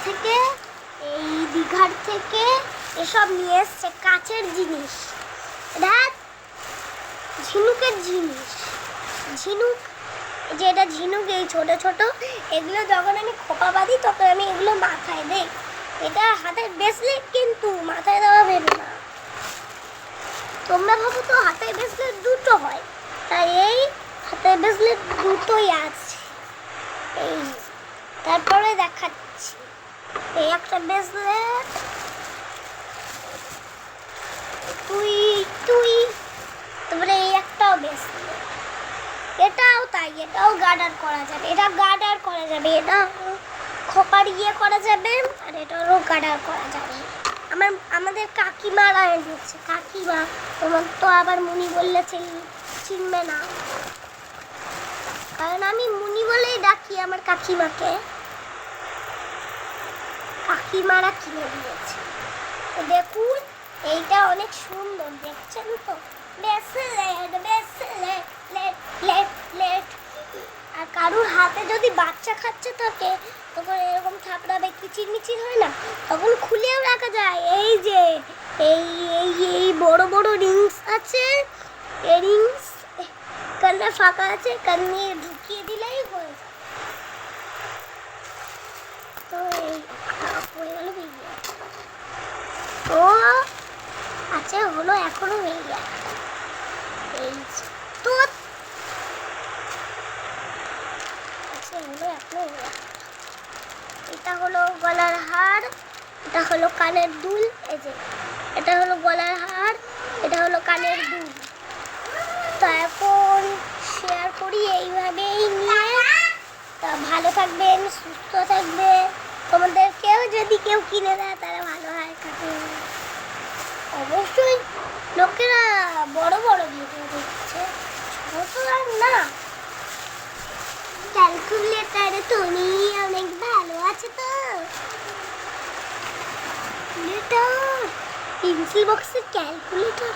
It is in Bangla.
থেকে, এই দীঘার থেকে এসব নিয়ে এসছে কাচের জিনিস। দেখ, ঝিনুকের জিনিস, ঝিনুক, যেটা ঝিনুক, এই ছোট ছোট এগুলো যখন আমি খোপা বাঁধি তখন আমি এগুলো মাথায় দেই। এটা হাতের ব্রেসলেট, কিন্তু মাথায় দেওয়া ভেবে না। তোমরা ভাবো তো হাতের ব্রেসলেট দুটো হয়, তাই এই হাতের ব্রেসলেট দুটোই আছে। এই তারপরে দেখাচ্ছি, এই একটা ব্রেসলেট, তুই তুই তারপরে এই একটাও ব্রেসলেট, এটাও তাই, এটাও গার্ডার করা যাবে, এটা গার্ডার করা যাবে, এটা খোপার ইয়ে করা যাবে, আর এটারও গার্ডার করা যাবে। আমাদের কাকিমারা দিচ্ছে, কাকিমা, তোমার তো আবার মুনি বললে চিনবে না, কারণ আমি মুনি বলেই ডাকি আমার কাকিমাকে। কাকিমারা কিনে দিয়েছে। তো দেখুন, এইটা অনেক সুন্দর, দেখছেন তো? Bracelet bracelet late late late. আর কারুর হাতে যদি বাচ্চা খাচ্ছে থাকে তখন এরকম থাপড়াবে, কিচির মিচির হয় না, তখন খুলেও রাখা যায়। এই যে এই এই এই বড় বড় রিংস আছে, এই রিংস কানে ফাঁকা আছে, কানে ঢুকিয়ে দিলেই হয়ে যায়। তো এই হয়ে গেল বেরিয়ে, ও আচ্ছা হলো, এখনো বেরিয়ে এই তো এটা হলো গলার হার, এটা হলো কানের দুল, এই যে এটা হলো গলার হার, এটা হলো কানের দুল। তো এখন শেয়ার করি এইভাবেই নিয়ে। তা ভালো থাকবেন, সুস্থ থাকবে, তোমাদেরকেও যদি কেউ কিনে দেয় তাহলে ভালো হয়। অবশ্যই লোকেরা বড় বড় ভিডিও দেখছে, ছোট আর না। ক্যালকুলেটারে তুমি অনেক ভালো আছে তো। পেন্সিল বক্সের ক্যালকুলেটর